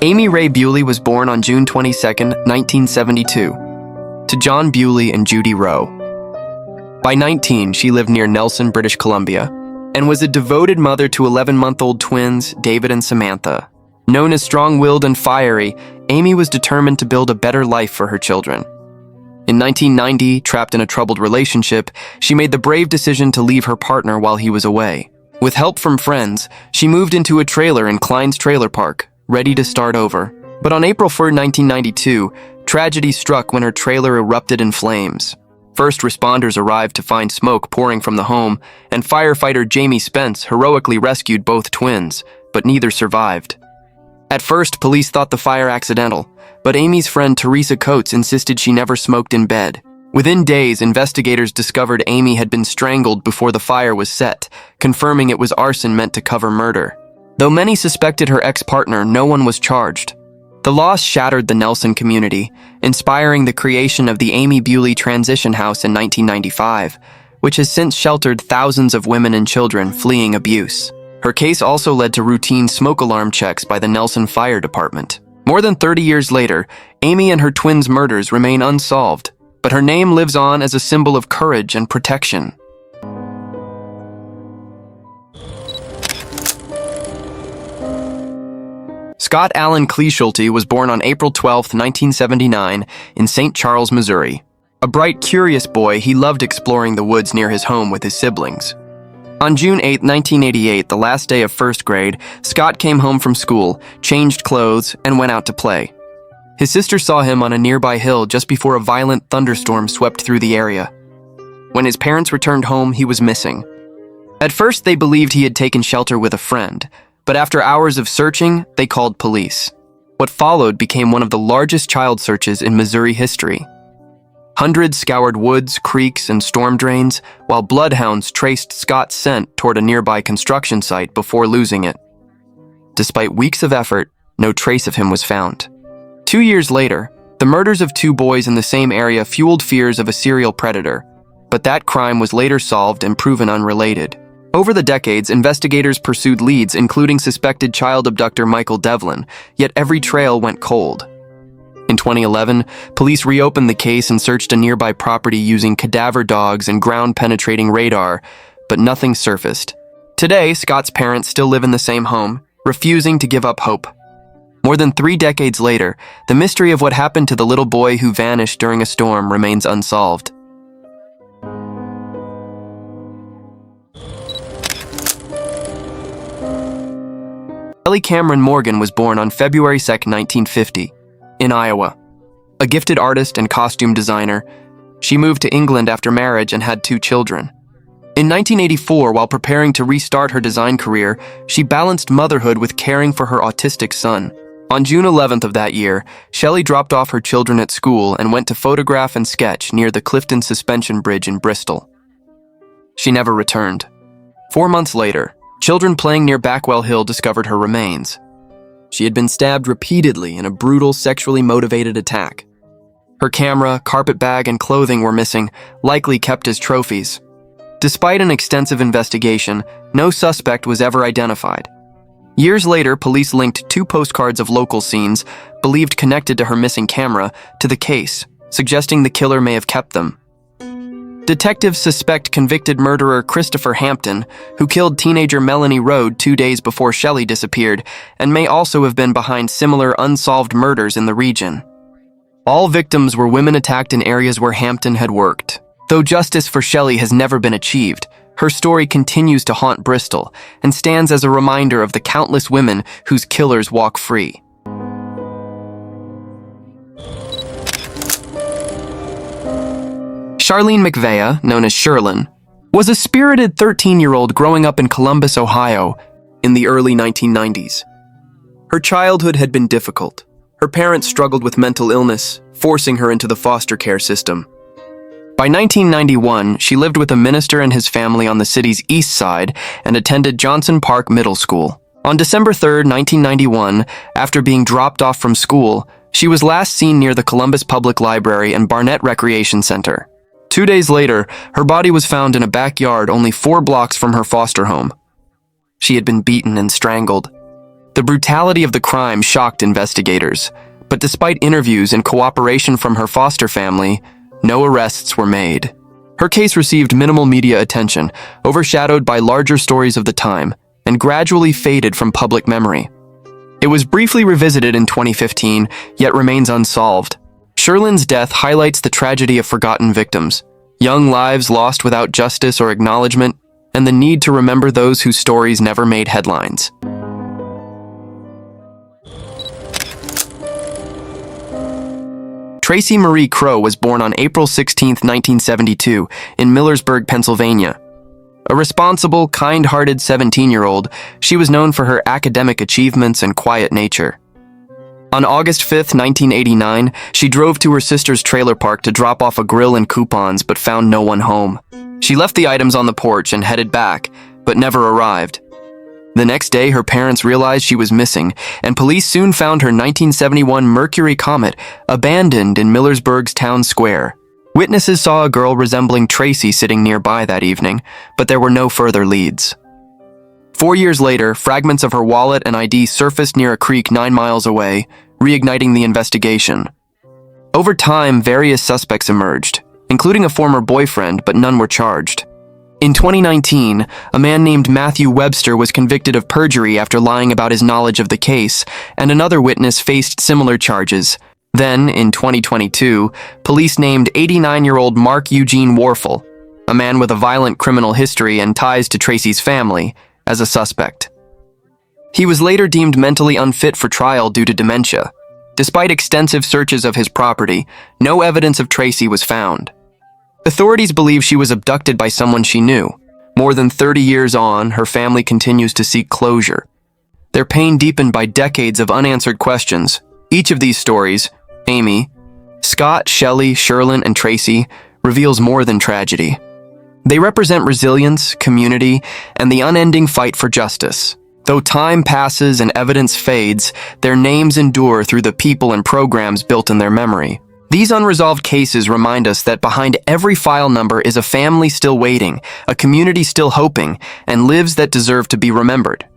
Amy Rae Bewley was born on June 22, 1972, to John Bewley and Judy Rowe. By 19, she lived near Nelson, British Columbia, and was a devoted mother to 11-month-old twins, David and Samantha. Known as strong-willed and fiery, Amy was determined to build a better life for her children. In 1990, trapped in a troubled relationship, she made the brave decision to leave her partner while he was away. With help from friends, she moved into a trailer in Klein's Trailer Park, ready to start over. But on April 4, 1992, tragedy struck when her trailer erupted in flames. First responders arrived to find smoke pouring from the home, and firefighter Jamie Spence heroically rescued both twins, but neither survived. At first, police thought the fire accidental, but Amy's friend Teresa Coates insisted she never smoked in bed. Within days, investigators discovered Amy had been strangled before the fire was set, confirming it was arson meant to cover murder. Though many suspected her ex-partner, no one was charged. The loss shattered the Nelson community, inspiring the creation of the Amy Bewley Transition House in 1995, which has since sheltered thousands of women and children fleeing abuse. Her case also led to routine smoke alarm checks by the Nelson Fire Department. More than 30 years later, Amy and her twins' murders remain unsolved, but her name lives on as a symbol of courage and protection. Scott Allen Cleeschulte was born on April 12, 1979, in St. Charles, Missouri. A bright, curious boy, he loved exploring the woods near his home with his siblings. On June 8, 1988, the last day of first grade, Scott came home from school, changed clothes, and went out to play. His sister saw him on a nearby hill just before a violent thunderstorm swept through the area. When his parents returned home, he was missing. At first, they believed he had taken shelter with a friend, but after hours of searching, they called police. What followed became one of the largest child searches in Missouri history. Hundreds scoured woods, creeks, and storm drains, while bloodhounds traced Scott's scent toward a nearby construction site before losing it. Despite weeks of effort, no trace of him was found. 2 years later, the murders of 2 boys in the same area fueled fears of a serial predator, but that crime was later solved and proven unrelated. Over the decades, investigators pursued leads, including suspected child abductor Michael Devlin, yet every trail went cold. In 2011, police reopened the case and searched a nearby property using cadaver dogs and ground-penetrating radar, but nothing surfaced. Today, Scott's parents still live in the same home, refusing to give up hope. More than 3 decades later, the mystery of what happened to the little boy who vanished during a storm remains unsolved. Shelley Cameron Morgan was born on February 2, 1950, in Iowa. A gifted artist and costume designer, she moved to England after marriage and had 2 children. In 1984, while preparing to restart her design career, she balanced motherhood with caring for her autistic son. On June 11th of that year, Shelley dropped off her children at school and went to photograph and sketch near the Clifton Suspension Bridge in Bristol. She never returned. 4 months later, children playing near Backwell Hill discovered her remains. She had been stabbed repeatedly in a brutal, sexually motivated attack. Her camera, carpet bag, and clothing were missing, likely kept as trophies. Despite an extensive investigation, no suspect was ever identified. Years later, police linked 2 postcards of local scenes, believed connected to her missing camera, to the case, suggesting the killer may have kept them. Detectives suspect convicted murderer Christopher Hampton, who killed teenager Melanie Rode 2 days before Shelley disappeared, and may also have been behind similar unsolved murders in the region. All victims were women attacked in areas where Hampton had worked. Though justice for Shelley has never been achieved, her story continues to haunt Bristol and stands as a reminder of the countless women whose killers walk free. Charlene McVeigh, known as Sherlyn, was a spirited 13-year-old growing up in Columbus, Ohio, in the early 1990s. Her childhood had been difficult. Her parents struggled with mental illness, forcing her into the foster care system. By 1991, she lived with a minister and his family on the city's east side and attended Johnson Park Middle School. On December 3, 1991, after being dropped off from school, she was last seen near the Columbus Public Library and Barnett Recreation Center. 2 days later, her body was found in a backyard only 4 blocks from her foster home. She had been beaten and strangled. The brutality of the crime shocked investigators, but despite interviews and cooperation from her foster family, no arrests were made. Her case received minimal media attention, overshadowed by larger stories of the time, and gradually faded from public memory. It was briefly revisited in 2015, yet remains unsolved. Sherlyn's death highlights the tragedy of forgotten victims, young lives lost without justice or acknowledgement, and the need to remember those whose stories never made headlines. Tracy Marie Crowe was born on April 16, 1972, in Millersburg, Pennsylvania. A responsible, kind-hearted 17-year-old, she was known for her academic achievements and quiet nature. On August 5, 1989, she drove to her sister's trailer park to drop off a grill and coupons but found no one home. She left the items on the porch and headed back, but never arrived. The next day, her parents realized she was missing, and police soon found her 1971 Mercury Comet abandoned in Millersburg's town square. Witnesses saw a girl resembling Tracy sitting nearby that evening, but there were no further leads. 4 years later, fragments of her wallet and ID surfaced near a creek 9 miles away, reigniting the investigation. Over time, various suspects emerged, including a former boyfriend, but none were charged. In 2019, a man named Matthew Webster was convicted of perjury after lying about his knowledge of the case, and another witness faced similar charges. Then, in 2022, police named 89-year-old Mark Eugene Warfel, a man with a violent criminal history and ties to Tracy's family, as a suspect. He was later deemed mentally unfit for trial due to dementia. Despite extensive searches of his property, no evidence of Tracy was found. Authorities believe she was abducted by someone she knew. More than 30 years on, her family continues to seek closure. Their pain deepened by decades of unanswered questions. Each of these stories, Amy, Scott, Shelley, Sherlyn, and Tracy, reveals more than tragedy. They represent resilience, community, and the unending fight for justice. Though time passes and evidence fades, their names endure through the people and programs built in their memory. These unresolved cases remind us that behind every file number is a family still waiting, a community still hoping, and lives that deserve to be remembered.